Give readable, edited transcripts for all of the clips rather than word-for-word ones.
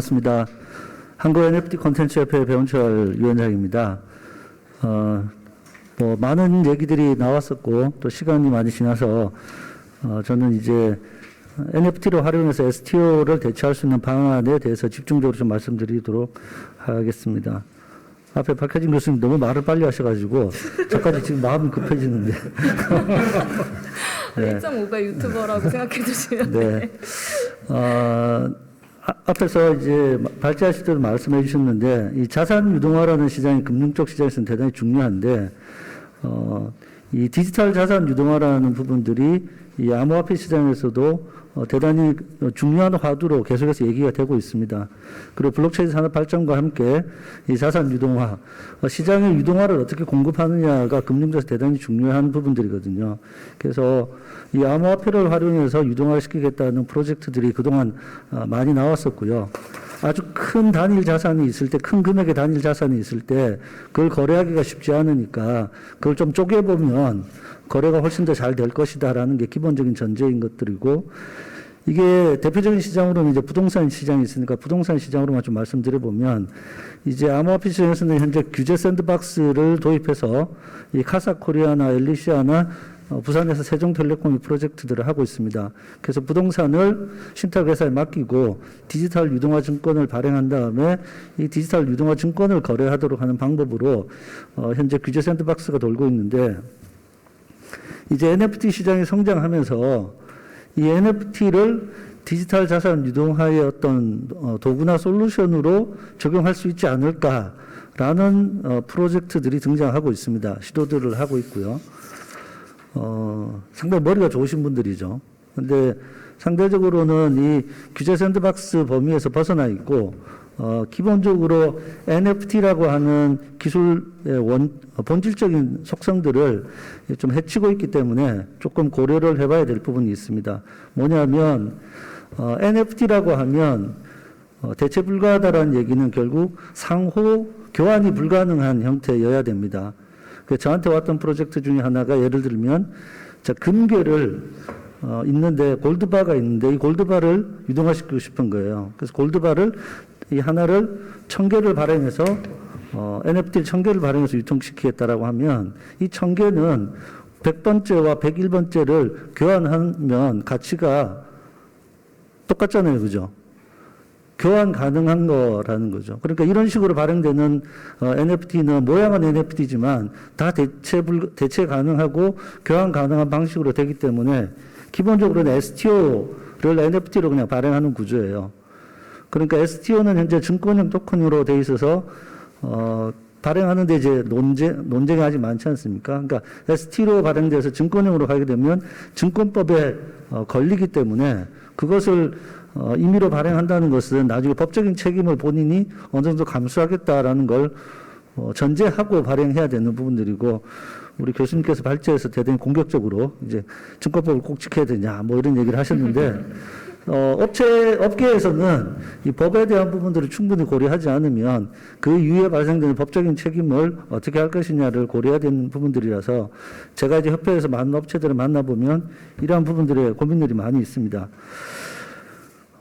반갑습니다. 한국 NFT 콘텐츠협회 배원철 위원장입니다. 많은 얘기들이 나왔었고 또 시간이 많이 지나서 저는 이제 NFT를 활용해서 STO를 대체할 수 있는 방안에 대해서 집중적으로 좀 말씀드리도록 하겠습니다. 앞에 박혜진 교수님 너무 말을 빨리 하셔가지고 저까지 지금 마음이 급해지는데. 네. 1.5배 유튜버라고 생각해 주시면. 네. 앞에서 이제 발제하실 때도 말씀해 주셨는데, 이 자산 유동화라는 시장이 금융 쪽 시장에서는 대단히 중요한데, 이 디지털 자산 유동화라는 부분들이 이 암호화폐 시장에서도 대단히 중요한 화두로 계속해서 얘기가 되고 있습니다. 그리고 블록체인 산업 발전과 함께 이 자산 유동화, 시장의 유동화를 어떻게 공급하느냐가 금융에서 대단히 중요한 부분들이거든요. 그래서 이 암호화폐를 활용해서 유동화를 시키겠다는 프로젝트들이 그동안 많이 나왔었고요. 아주 큰 단일 자산이 있을 때, 큰 금액의 단일 자산이 있을 때 그걸 거래하기가 쉽지 않으니까 그걸 좀 쪼개보면 거래가 훨씬 더 잘 될 것이다라는 게 기본적인 전제인 것들이고, 이게 대표적인 시장으로는 이제 부동산 시장이 있으니까 부동산 시장으로만 좀 말씀드려보면, 이제 암호화폐 시장에서는 현재 규제 샌드박스를 도입해서 이 카사코리아나 엘리시아나 부산에서 세종텔레콤이 프로젝트들을 하고 있습니다. 그래서 부동산을 신탁회사에 맡기고 디지털 유동화 증권을 발행한 다음에 이 디지털 유동화 증권을 거래하도록 하는 방법으로 현재 규제 샌드박스가 돌고 있는데, 이제 NFT 시장이 성장하면서 이 NFT를 디지털 자산 유동화의 어떤 도구나 솔루션으로 적용할 수 있지 않을까라는 프로젝트들이 등장하고 있습니다. 시도들을 하고 있고요. 상당히 머리가 좋으신 분들이죠. 근데 상대적으로는 이 규제 샌드박스 범위에서 벗어나 있고, 기본적으로 NFT라고 하는 기술의 본질적인 속성들을 좀 해치고 있기 때문에 조금 고려를 해봐야 될 부분이 있습니다. 뭐냐면, NFT라고 하면, 대체 불가하다라는 얘기는 결국 상호 교환이 불가능한 형태여야 됩니다. 저한테 왔던 프로젝트 중에 하나가 예를 들면, 금괴를 있는데 골드바가 있는데 이 골드바를 유동화시키고 싶은 거예요. 그래서 골드바를 이 하나를 1000개를 발행해서 NFT를 1000개를 발행해서 유통시키겠다라고 하면 이 1000개는 100번째와 101번째를 교환하면 가치가 똑같잖아요. 그죠? 교환 가능한 거라는 거죠. 그러니까 이런 식으로 발행되는 NFT는 모양은 NFT지만 다 대체 가능하고 교환 가능한 방식으로 되기 때문에 기본적으로는 STO를 NFT로 그냥 발행하는 구조예요. 그러니까 STO는 현재 증권형 토큰으로 돼 있어서 발행하는데 이제 논쟁이 아직 많지 않습니까? 그러니까 ST로 발행돼서 증권형으로 가게 되면 증권법에 걸리기 때문에 그것을 임의로 발행한다는 것은 나중에 법적인 책임을 본인이 어느 정도 감수하겠다라는 걸 전제하고 발행해야 되는 부분들이고, 우리 교수님께서 발제해서 대단히 공격적으로 이제 증권법을 꼭 지켜야 되냐 뭐 이런 얘기를 하셨는데, 업계에서는 이 법에 대한 부분들을 충분히 고려하지 않으면 그 이후에 발생되는 법적인 책임을 어떻게 할 것이냐를 고려해야 되는 부분들이라서, 제가 이제 협회에서 많은 업체들을 만나보면 이러한 부분들의 고민들이 많이 있습니다.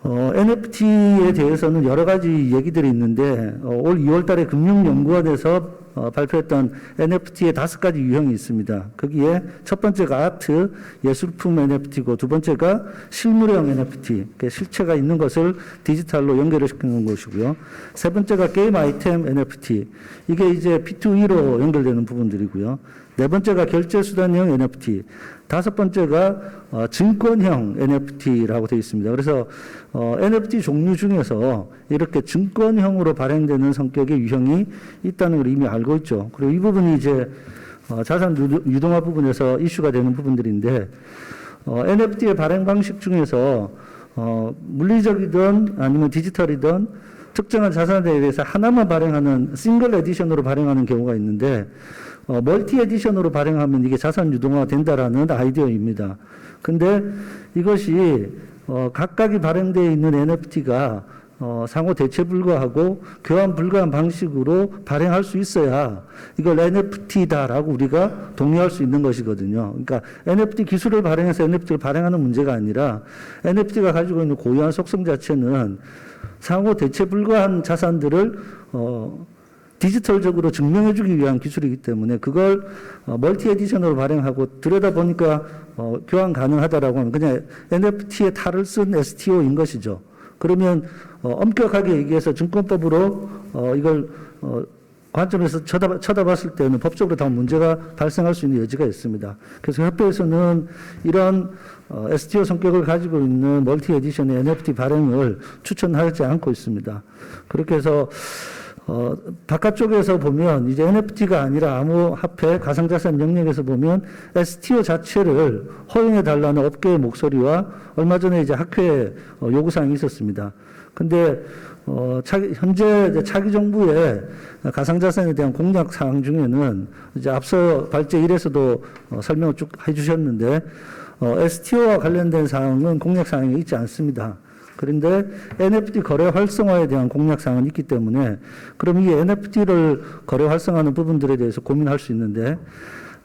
NFT에 대해서는 여러 가지 얘기들이 있는데, 올 2월 달에 금융연구원에서 발표했던 NFT의 5가지 유형이 있습니다. 거기에 첫 번째가 아트, 예술품 NFT고, 두 번째가 실물형 NFT, 실체가 있는 것을 디지털로 연결을 시키는 것이고요. 세 번째가 게임 아이템 NFT, 이게 이제 P2E로 연결되는 부분들이고요. 네 번째가 결제수단형 NFT, 다섯 번째가 증권형 NFT라고 되어 있습니다. 그래서 NFT 종류 중에서 이렇게 증권형으로 발행되는 성격의 유형이 있다는 걸 이미 알고 있죠. 그리고 이 부분이 이제 자산 유동화 부분에서 이슈가 되는 부분들인데, NFT의 발행 방식 중에서 물리적이든 아니면 디지털이든 특정한 자산에 대해서 하나만 발행하는 싱글 에디션으로 발행하는 경우가 있는데, 멀티 에디션으로 발행하면 이게 자산 유동화가 된다라는 아이디어입니다. 근데 이것이 각각이 발행되어 있는 NFT가 상호 대체 불가하고 교환 불가한 방식으로 발행할 수 있어야 이걸 NFT다라고 우리가 동의할 수 있는 것이거든요. 그러니까 NFT 기술을 발행해서 NFT를 발행하는 문제가 아니라 NFT가 가지고 있는 고유한 속성 자체는 상호 대체 불가한 자산들을 디지털적으로 증명해주기 위한 기술이기 때문에 그걸 멀티 에디션으로 발행하고 들여다보니까 교환 가능하다라고 하면 그냥 NFT의 탈을 쓴 STO인 것이죠. 그러면 엄격하게 얘기해서 증권법으로 이걸 관점에서 쳐다봤을 때는 법적으로 다 문제가 발생할 수 있는 여지가 있습니다. 그래서 협회에서는 이런 STO 성격을 가지고 있는 멀티 에디션의 NFT 발행을 추천하지 않고 있습니다. 그렇게 해서 바깥쪽에서 보면 이제 NFT가 아니라 암호화폐 가상자산 영역에서 보면 STO 자체를 허용해 달라는 업계의 목소리와 얼마 전에 이제 학회 요구사항이 있었습니다. 근데 현재 차기 정부의 가상자산에 대한 공약 사항 중에는 이제 앞서 발제 1에서도 설명을 쭉 해주셨는데 STO와 관련된 사항은 공약 사항이 있지 않습니다. 그런데 NFT 거래 활성화에 대한 공약 사항은 있기 때문에 그럼 이 NFT를 거래 활성화하는 부분들에 대해서 고민할 수 있는데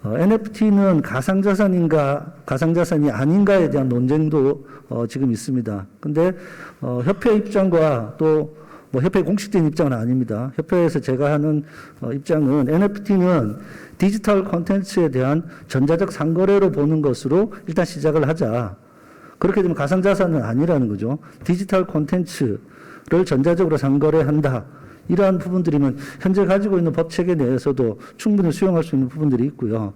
NFT는 가상자산인가 가상자산이 아닌가에 대한 논쟁도 지금 있습니다. 근데 협회 입장과 또 뭐 협회 공식된 입장은 아닙니다. 협회에서 제가 하는 입장은 NFT는 디지털 콘텐츠에 대한 전자적 상거래로 보는 것으로 일단 시작을 하자. 그렇게 되면 가상자산은 아니라는 거죠. 디지털 콘텐츠를 전자적으로 상거래한다. 이러한 부분들이면 현재 가지고 있는 법 체계 내에서도 충분히 수용할 수 있는 부분들이 있고요.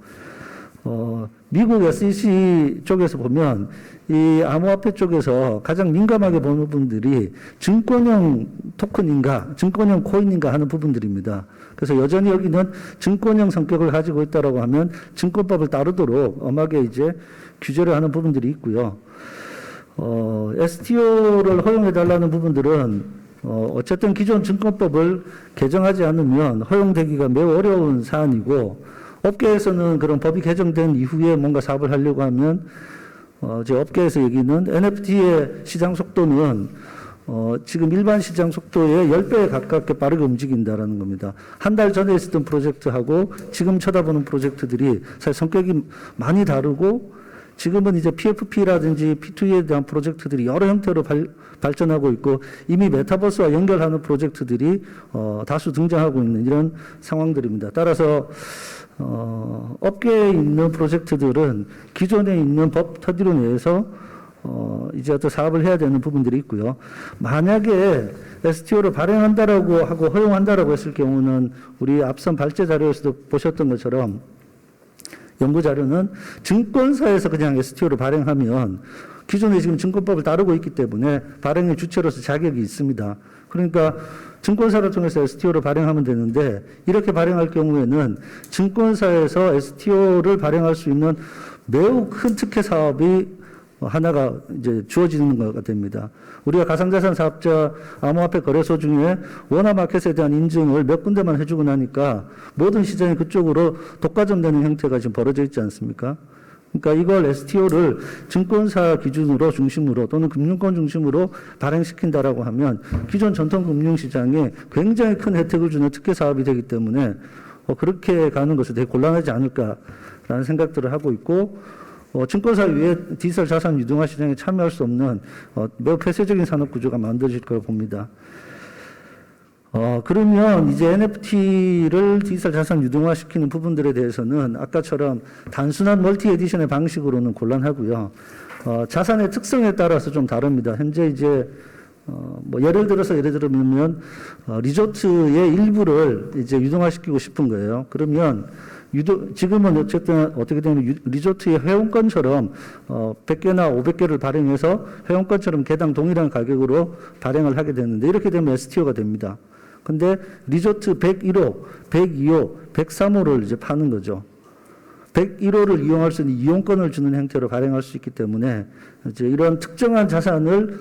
미국 SEC 쪽에서 보면 이 암호화폐 쪽에서 가장 민감하게 보는 부분들이 증권형 토큰인가, 증권형 코인인가 하는 부분들입니다. 그래서 여전히 여기는 증권형 성격을 가지고 있다라고 하면 증권법을 따르도록 엄하게 이제 규제를 하는 부분들이 있고요. STO를 허용해달라는 부분들은 어쨌든 기존 증권법을 개정하지 않으면 허용되기가 매우 어려운 사안이고 업계에서는 그런 법이 개정된 이후에 뭔가 사업을 하려고 하면 제 업계에서 얘기는 NFT의 시장 속도는 지금 일반 시장 속도의 10배에 가깝게 빠르게 움직인다라는 겁니다. 한 달 전에 있었던 프로젝트하고 지금 쳐다보는 프로젝트들이 사실 성격이 많이 다르고 지금은 이제 PFP라든지 P2E에 대한 프로젝트들이 여러 형태로 발전하고 있고 이미 메타버스와 연결하는 프로젝트들이 다수 등장하고 있는 이런 상황들입니다. 따라서 업계에 있는 프로젝트들은 기존에 있는 법 터디로 내에서 이제 어떤 사업을 해야 되는 부분들이 있고요. 만약에 STO를 발행한다라고 하고 허용한다라고 했을 경우는 우리 앞선 발제 자료에서도 보셨던 것처럼 연구 자료는 증권사에서 그냥 STO를 발행하면 기존에 지금 증권법을 다루고 있기 때문에 발행의 주체로서 자격이 있습니다. 그러니까 증권사를 통해서 STO를 발행하면 되는데 이렇게 발행할 경우에는 증권사에서 STO를 발행할 수 있는 매우 큰 특혜 사업이 하나가 이제 주어지는 것가 됩니다. 우리가 가상자산 사업자 암호화폐 거래소 중에 원화마켓에 대한 인증을 몇 군데만 해주고 나니까 모든 시장이 그쪽으로 독과점되는 형태가 지금 벌어져 있지 않습니까? 그러니까 이걸 STO를 증권사 기준으로 중심으로 또는 금융권 중심으로 발행시킨다라고 하면 기존 전통 금융시장에 굉장히 큰 혜택을 주는 특혜 사업이 되기 때문에 그렇게 가는 것이 되게 곤란하지 않을까라는 생각들을 하고 있고 증권사 위에 디지털 자산 유동화 시장에 참여할 수 없는 매우 폐쇄적인 산업 구조가 만들어질 거라고 봅니다. 그러면 이제 NFT를 디지털 자산 유동화 시키는 부분들에 대해서는 아까처럼 단순한 멀티 에디션의 방식으로는 곤란하고요. 자산의 특성에 따라서 좀 다릅니다. 현재 이제 뭐 예를 들면 리조트의 일부를 이제 유동화시키고 싶은 거예요. 그러면 지금은 어쨌든 어떻게 되면 리조트의 회원권처럼 100개나 500개를 발행해서 회원권처럼 개당 동일한 가격으로 발행을 하게 되는데 이렇게 되면 STO가 됩니다. 근데 리조트 101호, 102호, 103호를 이제 파는 거죠. 101호를 이용할 수 있는 이용권을 주는 형태로 발행할 수 있기 때문에 이제 이런 특정한 자산을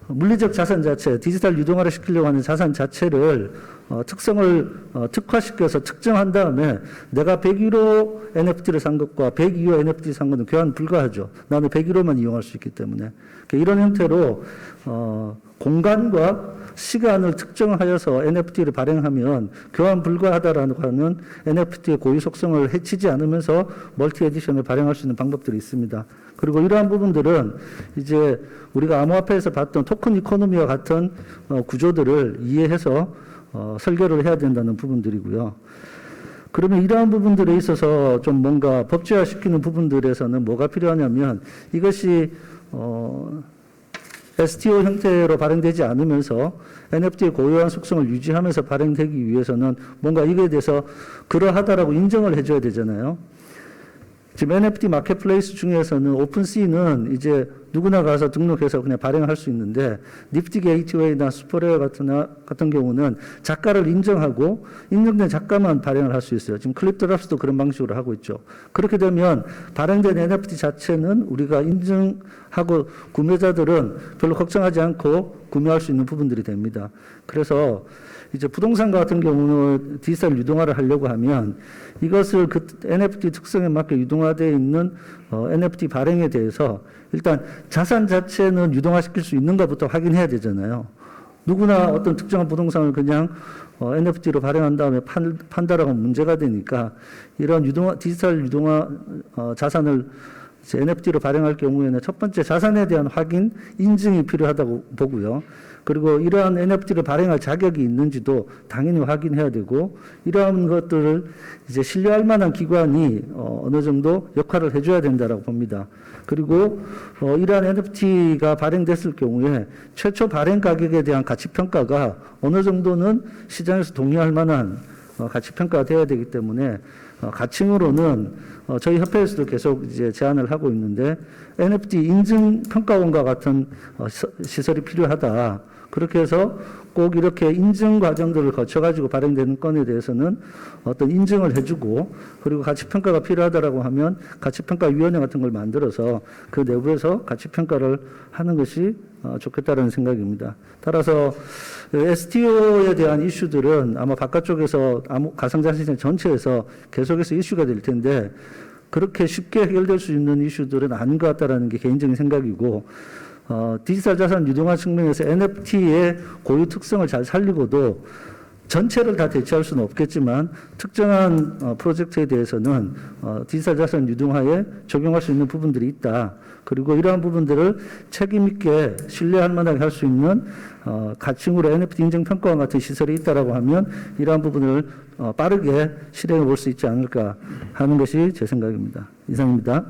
물리적 자산 자체, 디지털 유동화를 시키려고 하는 자산 자체를 특성을 특화시켜서 특정한 다음에 내가 101호 NFT를 산 것과 102호 NFT 산 것은 교환 불가하죠. 나는 101호만 이용할 수 있기 때문에. 이런 형태로 공간과 시간을 특정하여서 NFT를 발행하면 교환 불가하다라는 하는 NFT의 고유 속성을 해치지 않으면서 멀티 에디션을 발행할 수 있는 방법들이 있습니다. 그리고 이러한 부분들은 이제 우리가 암호화폐에서 봤던 토큰 이코노미와 같은 구조들을 이해해서 설계를 해야 된다는 부분들이고요. 그러면 이러한 부분들에 있어서 좀 뭔가 법제화시키는 부분들에서는 뭐가 필요하냐면 이것이 STO 형태로 발행되지 않으면서 NFT의 고유한 속성을 유지하면서 발행되기 위해서는 뭔가 이거에 대해서 그러하다라고 인정을 해줘야 되잖아요. 지금 NFT 마켓플레이스 중에서는 오픈시는 이제 누구나 가서 등록해서 그냥 발행할 수 있는데 니프티 게이트웨이나 슈퍼레어 같은 경우는 작가를 인정하고 인정된 작가만 발행을 할 수 있어요. 지금 클립드랍스도 그런 방식으로 하고 있죠. 그렇게 되면 발행된 NFT 자체는 우리가 인증하고 구매자들은 별로 걱정하지 않고 구매할 수 있는 부분들이 됩니다. 그래서 이제 부동산 같은 경우는 디지털 유동화를 하려고 하면 이것을 그 NFT 특성에 맞게 유동화되어 있는 NFT 발행에 대해서 일단 자산 자체는 유동화시킬 수 있는가부터 확인해야 되잖아요. 누구나 어떤 특정한 부동산을 그냥 NFT로 발행한 다음에 판다라고 하면 문제가 되니까 이런 디지털 유동화 자산을 NFT로 발행할 경우에는 첫 번째 자산에 대한 확인, 인증이 필요하다고 보고요. 그리고 이러한 NFT를 발행할 자격이 있는지도 당연히 확인해야 되고 이러한 것들을 이제 신뢰할 만한 기관이 어느 정도 역할을 해줘야 된다라고 봅니다. 그리고 이러한 NFT가 발행됐을 경우에 최초 발행 가격에 대한 가치 평가가 어느 정도는 시장에서 동의할 만한 가치 평가가 되어야 되기 때문에 가칭으로는 저희 협회에서도 계속 이제 제안을 하고 있는데 NFT 인증 평가원과 같은 시설이 필요하다. 그렇게 해서 꼭 이렇게 인증 과정들을 거쳐가지고 발행되는 건에 대해서는 어떤 인증을 해주고 그리고 가치평가가 필요하다라고 하면 가치평가위원회 같은 걸 만들어서 그 내부에서 가치평가를 하는 것이 좋겠다라는 생각입니다. 따라서 STO에 대한 이슈들은 아마 바깥쪽에서 가상자산 전체에서 계속해서 이슈가 될 텐데 그렇게 쉽게 해결될 수 있는 이슈들은 아닌 것 같다라는 게 개인적인 생각이고 디지털 자산 유동화 측면에서 NFT의 고유 특성을 잘 살리고도 전체를 다 대체할 수는 없겠지만 특정한 프로젝트에 대해서는 디지털 자산 유동화에 적용할 수 있는 부분들이 있다. 그리고 이러한 부분들을 책임 있게 신뢰할 만하게 할 수 있는 가칭으로 NFT 인증평가원 같은 시설이 있다라고 하면 이러한 부분을 빠르게 실행해 볼 수 있지 않을까 하는 것이 제 생각입니다. 이상입니다.